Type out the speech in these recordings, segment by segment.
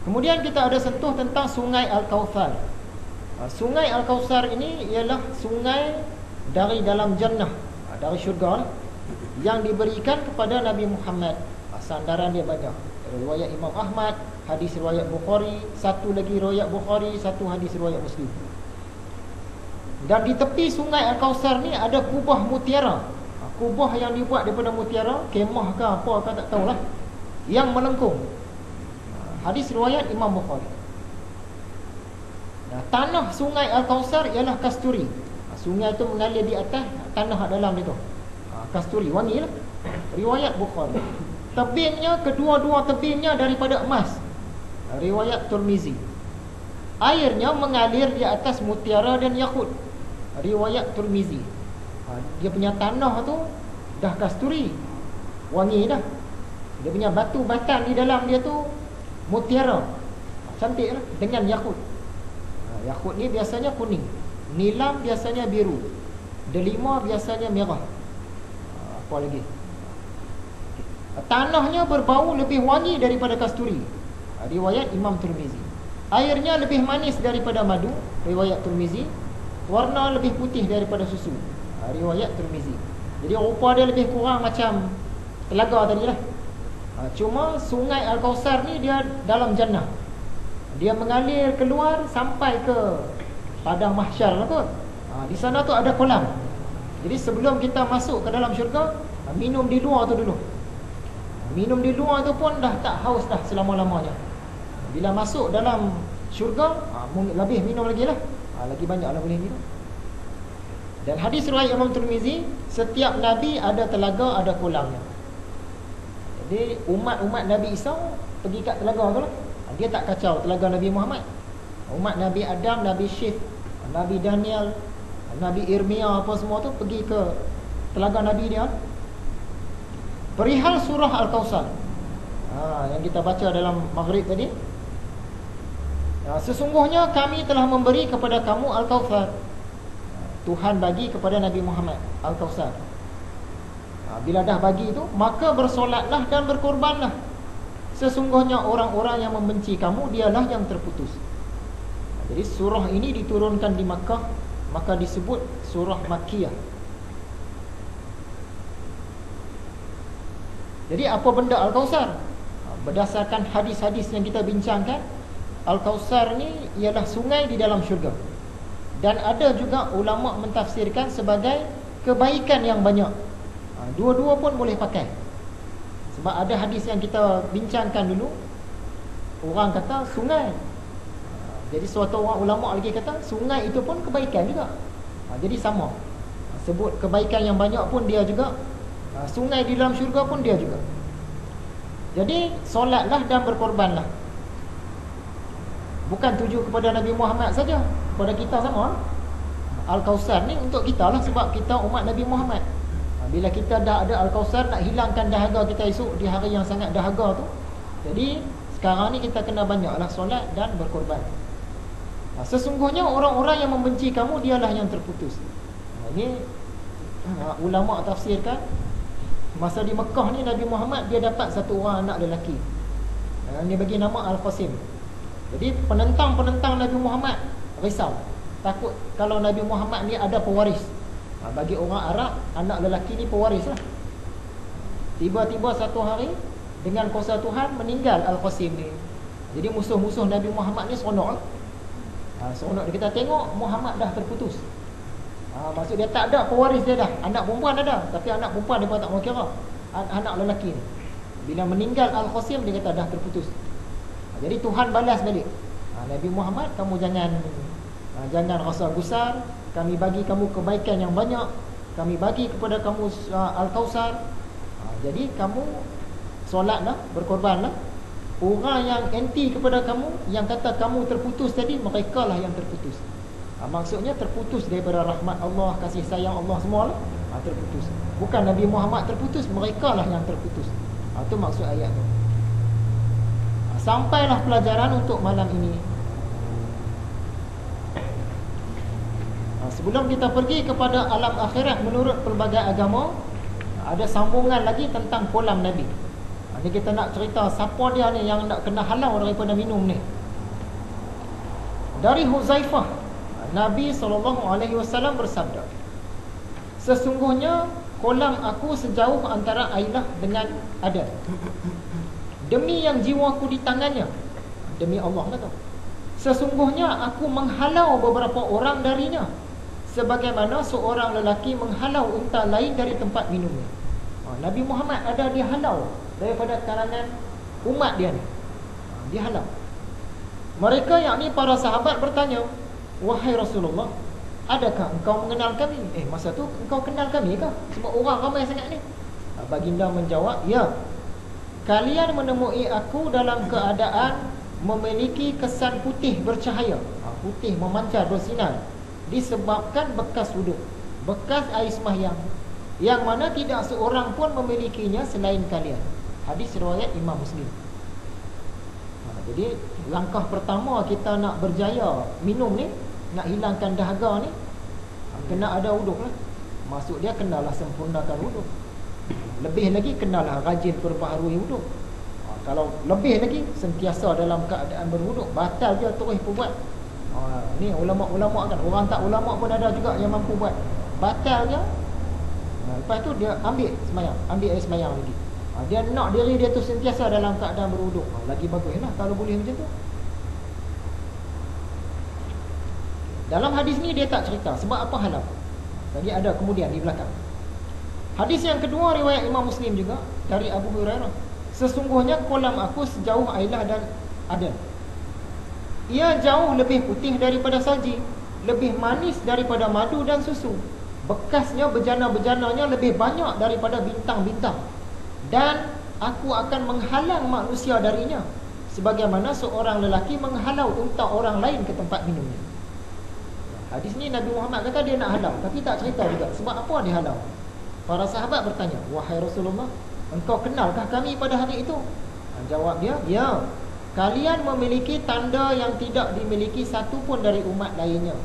Kemudian kita ada sentuh tentang Sungai Al-Kautsar. Sungai Al-Kautsar ini ialah sungai dari dalam jannah, dari syurga, yang diberikan kepada Nabi Muhammad. Sandaran dia banyak. Riwayat Imam Ahmad, hadis riwayat Bukhari, satu lagi riwayat Bukhari, satu hadis riwayat Muslim. Dan di tepi Sungai Al-Kautsar ni ada kubah mutiara. Kubah yang dibuat daripada mutiara, kemah ke apa ke tak tahulah, yang melengkung. Hadis riwayat Imam Bukhari. Tanah Sungai Al-Kautsar ialah kasturi. Sungai tu mengalir di atas, tanah dalam itu kasturi, wangi lah. Riwayat Bukhari. Tebingnya, kedua-dua tebingnya daripada emas. Riwayat Tirmizi. Airnya mengalir di atas mutiara dan yakut. Riwayat Tirmizi. Dia punya tanah tu dah kasturi, wangi dah. Dia punya batu batan di dalam dia tu mutiara, cantik lah, dengan yakut. Yakut ni biasanya kuning, nilam biasanya biru, delima biasanya merah. Apa lagi? Tanahnya berbau lebih wangi daripada kasturi. Riwayat Imam Tirmizi. Airnya lebih manis daripada madu. Riwayat Tirmizi. Warna lebih putih daripada susu. Riwayat Tirmizi. Jadi rupa dia lebih kurang macam telaga tadi lah. Cuma Sungai Al-Kautsar ni dia dalam jannah. Dia mengalir keluar sampai ke padang mahsyar lah tu. Di sana tu ada kolam. Jadi sebelum kita masuk ke dalam syurga, minum di luar tu dulu. Minum di luar tu pun dah tak haus dah selama-lamanya. Bila masuk dalam syurga, lebih minum lagi lah. Lagi banyak lah boleh minum. Dan hadis riwayat Imam Tirmizi, setiap Nabi ada telaga, ada kolamnya. Jadi umat-umat Nabi Isa pergi kat telaga tu lah. Dia tak kacau telaga Nabi Muhammad. Umat Nabi Adam, Nabi Syekh, Nabi Daniel, Nabi Irmia, apa semua tu pergi ke telaga Nabi dia. Perihal surah Al-Kautsar, yang kita baca dalam Maghrib tadi. Sesungguhnya kami telah memberi kepada kamu Al-Kautsar. Tuhan bagi kepada Nabi Muhammad Al-Kautsar. Bila dah bagi itu, maka bersolatlah dan berkorbanlah. Sesungguhnya orang-orang yang membenci kamu, dialah yang terputus. Jadi surah ini diturunkan di Makkah, maka disebut surah Makkiyah. Jadi apa benda Al-Kautsar? Berdasarkan hadis-hadis yang kita bincangkan, Al-Kautsar ni ialah sungai di dalam syurga. Dan ada juga ulama mentafsirkan sebagai kebaikan yang banyak. Dua-dua pun boleh pakai. Sebab ada hadis yang kita bincangkan dulu, orang kata sungai. Jadi suatu orang ulama lagi kata sungai itu pun kebaikan juga. Jadi sama. Sebut kebaikan yang banyak pun dia juga. Sungai di dalam syurga pun dia juga. Jadi solatlah dan berkorbanlah. Bukan tuju kepada Nabi Muhammad saja, kepada kita sama. Al-Kautsar ni untuk kita lah, sebab kita umat Nabi Muhammad. Bila kita dah ada Al-Kautsar, nak hilangkan dahaga kita esok di hari yang sangat dahaga tu. Jadi sekarang ni kita kena banyaklah solat dan berkorban. Sesungguhnya orang-orang yang membenci kamu, dialah yang terputus. Ini ulama tafsirkan. Masa di Mekah ni Nabi Muhammad dia dapat satu orang anak lelaki. Dia bagi nama Al-Qasim. Jadi penentang-penentang Nabi Muhammad risau, takut kalau Nabi Muhammad ni ada pewaris. Bagi orang Arab, anak lelaki ni pewaris lah. Tiba-tiba satu hari, dengan kuasa Tuhan, meninggal Al-Qasim ni. Jadi musuh-musuh Nabi Muhammad ni seronok lah. Seronok dia, kita tengok Muhammad dah terputus. Maksud dia tak ada pewaris dia dah. Anak perempuan ada, tapi anak perempuan dia pun tak mau kira. Anak lelaki ni, bila meninggal Al-Qasim, dia kata dah terputus. Jadi Tuhan balas balik. Nabi Muhammad, kamu jangan rasa gusar. Kami bagi kamu kebaikan yang banyak. Kami bagi kepada kamu Al-Kautsar. Jadi kamu solatlah, berkorbanlah. Orang yang anti kepada kamu, yang kata kamu terputus tadi, mereka lah yang terputus. Maksudnya terputus daripada rahmat Allah, kasih sayang Allah semua lah. Terputus. Bukan Nabi Muhammad terputus, mereka lah yang terputus. Itu maksud ayat tu. Sampailah pelajaran untuk malam ini. Sebelum kita pergi kepada alam akhirat menurut pelbagai agama, ada sambungan lagi tentang kolam Nabi. Ni kita nak cerita siapa dia ni yang nak kena halau daripada minum ni. Dari Huzaifah, Nabi SAW bersabda, sesungguhnya kolam aku sejauh antara Ailah dengan Adan. Demi yang jiwaku di tangannya, demi Allah kata, sesungguhnya aku menghalau beberapa orang darinya, sebagaimana seorang lelaki menghalau unta lain dari tempat minumnya. Nabi Muhammad ada dihalau daripada kalangan umat dia ni. Dihalau. Mereka yakni para sahabat bertanya, wahai Rasulullah, adakah engkau mengenal kami? Masa tu engkau kenal kami kah? Sebab orang ramai sangat ni. Baginda menjawab, ya. Kalian menemui aku dalam keadaan memiliki kesan putih bercahaya. Putih memancar bersinar, disebabkan bekas wuduk, bekas air sembahyang, yang mana tidak seorang pun memilikinya selain kalian. Hadis riwayat Imam Muslim. Jadi langkah pertama kita nak berjaya minum ni, nak hilangkan dahaga ni, kena ada wuduk lah. Maksud dia kenalah sempurnakan wuduk. Lebih lagi kenalah rajin perbaharui wuduk. Kalau lebih lagi sentiasa dalam keadaan berwuduk, batal dia terus buat. Ni ulama-ulama kan, orang tak ulama pun ada juga yang mampu buat. Batalnya, lepas tu dia ambil semayang, ambil air semayang lagi. Dia nak diri dia tu sentiasa dalam keadaan berwuduk. Lagi baguslah kalau boleh macam tu. Dalam hadis ni dia tak cerita sebab apa halau. Lagi ada kemudian di belakang. Hadis yang kedua riwayat Imam Muslim juga dari Abu Hurairah. Sesungguhnya kolam aku sejauh Ailah dan Adan. Ia jauh lebih putih daripada salji, lebih manis daripada madu dan susu. Bekasnya bejana-bejananya lebih banyak daripada bintang-bintang. Dan aku akan menghalang manusia darinya, sebagaimana seorang lelaki menghalau unta orang lain ke tempat minumnya. Hadis ni Nabi Muhammad kata dia nak halau, tapi tak cerita juga sebab apa dia halau. Para sahabat bertanya, wahai Rasulullah, engkau kenalkah kami pada hari itu? Jawab dia, ya. Kalian memiliki tanda yang tidak dimiliki satu pun dari umat lainnya.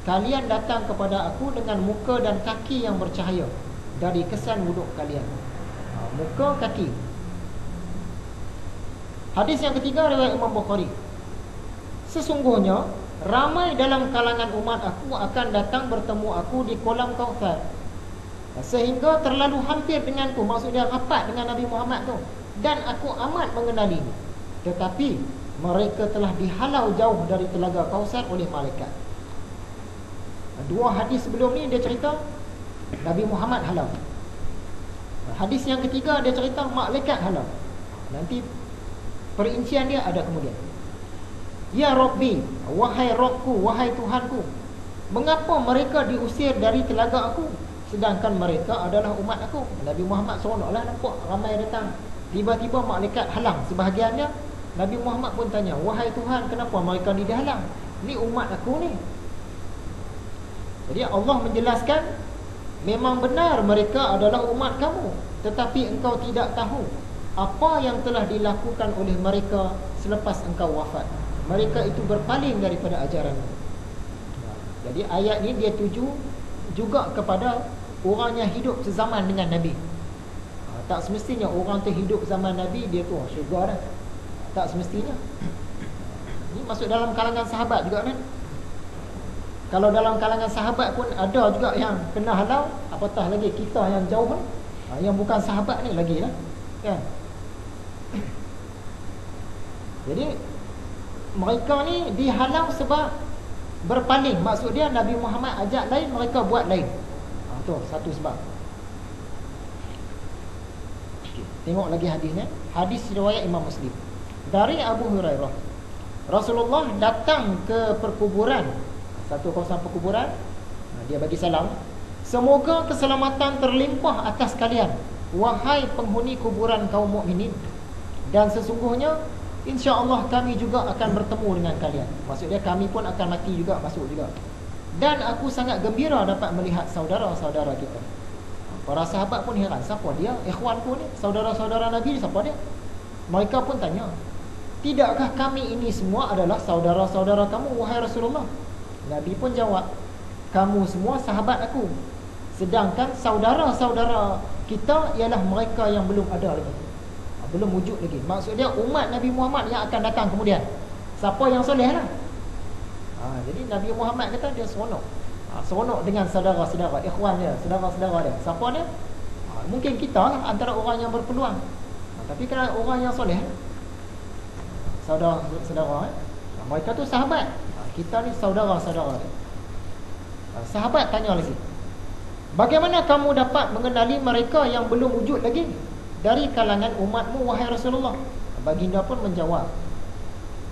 Kalian datang kepada aku dengan muka dan kaki yang bercahaya dari kesan wuduk kalian. Muka, kaki. Hadis yang ketiga riwayat Imam Bukhari. Sesungguhnya ramai dalam kalangan umat aku akan datang bertemu aku di kolam Kautsar, sehingga terlalu hampir denganku, maksudnya rapat dengan Nabi Muhammad tu, dan aku amat mengenalinya. Tetapi mereka telah dihalau jauh dari telaga Kautsar oleh malaikat. Dua hadis sebelum ni dia cerita Nabi Muhammad halau. Hadis yang ketiga dia cerita malaikat halau. Nanti perincian dia ada kemudian. Ya Rabbi, wahai Rabbku, wahai Tuhanku, mengapa mereka diusir dari telaga aku, sedangkan mereka adalah umat aku? Nabi Muhammad seronoklah nampak ramai datang. Tiba-tiba malaikat halang sebahagiannya. Nabi Muhammad pun tanya, wahai Tuhan, kenapa mereka ni dihalang? Ni umat aku ni. Jadi Allah menjelaskan, memang benar mereka adalah umat kamu, tetapi engkau tidak tahu apa yang telah dilakukan oleh mereka selepas engkau wafat. Mereka itu berpaling daripada ajaran. Jadi ayat ni dia tuju juga kepada orang yang hidup sezaman dengan Nabi. Tak semestinya orang tu hidup zaman Nabi dia tu syurga dah. Tak semestinya. Ini masuk dalam kalangan sahabat juga kan. Kalau dalam kalangan sahabat pun ada juga yang kena halau, apatah lagi kita yang jauh kan, yang bukan sahabat ni lagi lah kan. Jadi mereka ni dihalau sebab berpaling. Maksud dia Nabi Muhammad ajak lain, mereka buat lain. Itu satu sebab. Tengok lagi hadisnya. Hadis riwayat Imam Muslim dari Abu Hurairah. Rasulullah datang ke perkuburan, satu kawasan perkuburan. Dia bagi salam, semoga keselamatan terlimpah atas kalian, wahai penghuni kuburan kaum mukminin, dan sesungguhnya insya-Allah kami juga akan bertemu dengan kalian. Maksudnya kami pun akan mati juga, masuk juga. Dan aku sangat gembira dapat melihat saudara-saudara kita. Para sahabat pun heran, siapa dia? Ikhwanku ni, saudara-saudara Nabi ni, siapa dia? Mereka pun tanya, tidakkah kami ini semua adalah saudara-saudara kamu, wahai Rasulullah? Nabi pun jawab, kamu semua sahabat aku, sedangkan saudara-saudara kita ialah mereka yang belum ada lagi. belum wujud lagi. Maksud dia umat Nabi Muhammad yang akan datang kemudian. Siapa yang soleh lah. Jadi Nabi Muhammad kata dia seronok. Seronok dengan saudara-saudara, ikhwan dia, saudara-saudara dia. Siapa dia? Mungkin kita lah antara orang yang berpeluang. Tapi kalau orang yang soleh, saudara-saudara, mereka tu sahabat. Kita ni saudara-saudara dia. Sahabat tanya lagi, bagaimana kamu dapat mengenali mereka yang belum wujud lagi dari kalangan umatmu, wahai Rasulullah? Baginda pun menjawab,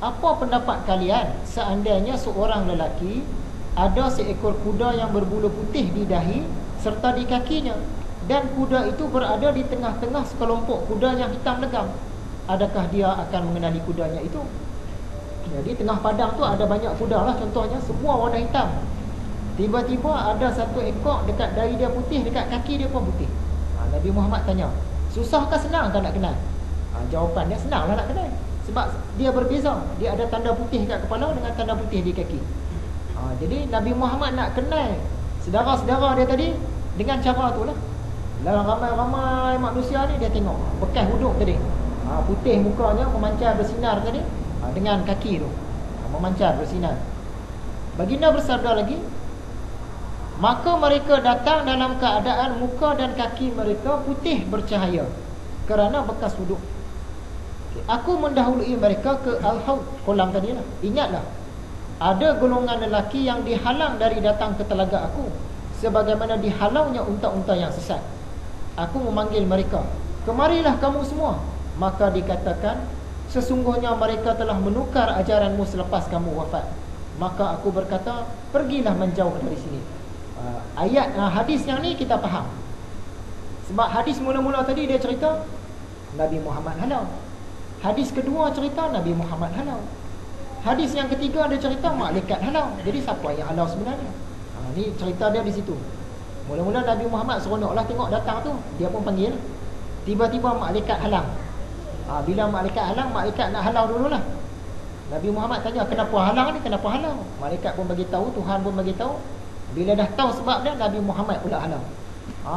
apa pendapat kalian seandainya seorang lelaki ada seekor kuda yang berbulu putih di dahi serta di kakinya, dan kuda itu berada di tengah-tengah sekelompok kuda yang hitam legam? Adakah dia akan mengenali kudanya itu? Jadi tengah padang tu ada banyak kuda lah, contohnya semua warna hitam. Tiba-tiba ada satu ekor dekat dahi dia putih, dekat kaki dia pun putih. Nabi Muhammad tanya, susahkah senangkah nak kenal? Jawapan dia, senanglah nak kenal. Sebab dia berbeza. Dia ada tanda putih kat kepala dengan tanda putih di kaki. Jadi Nabi Muhammad nak kenal saudara-saudara dia tadi dengan cara tu lah. Dalam ramai-ramai manusia ni dia tengok bekas huduk tadi, putih mukanya, memancar bersinar tadi, dengan kaki tu memancar bersinar. Baginda bersabda lagi, maka mereka datang dalam keadaan muka dan kaki mereka putih bercahaya kerana bekas wuduk. Aku mendahului mereka ke Al-Haud, kolam tadi lah. Ingatlah, ada golongan lelaki yang dihalang dari datang ke telaga aku, sebagaimana dihalangnya unta-unta yang sesat. Aku memanggil mereka, kemarilah kamu semua. Maka dikatakan, sesungguhnya mereka telah menukar ajaranmu selepas kamu wafat. Maka aku berkata, pergilah menjauh dari sini. Hadis yang ni kita faham. Sebab hadis mula-mula tadi dia cerita Nabi Muhammad halau. Hadis kedua cerita Nabi Muhammad halau. Hadis yang ketiga dia cerita malaikat halau. Jadi siapa yang halau sebenarnya? Ni cerita dia di situ. Mula-mula Nabi Muhammad seronoklah tengok datang tu, dia pun panggil. Tiba-tiba malaikat halang. Bila malaikat halang, malaikat nak halau dululah. Nabi Muhammad tanya, kenapa halang ni? Kenapa halau? Malaikat pun bagi tahu, Tuhan pun bagi tahu. Bila dah tahu sebab dia, Nabi Muhammad pula halau.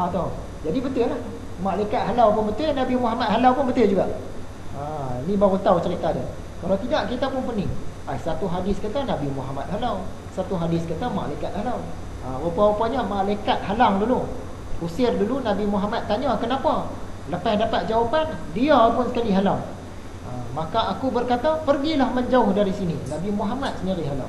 Tu. Jadi betul lah. Malaikat halau pun betul, Nabi Muhammad halau pun betul juga. Ni baru tahu cerita dia. Kalau tidak, kita pun pening. Satu hadis kata Nabi Muhammad halau, satu hadis kata malaikat halau. Rupa-rupanya malaikat halang dulu, usir dulu. Nabi Muhammad tanya kenapa. Lepas dapat jawapan, dia pun sekali halau. Maka aku berkata, pergilah menjauh dari sini. Nabi Muhammad sendiri halau.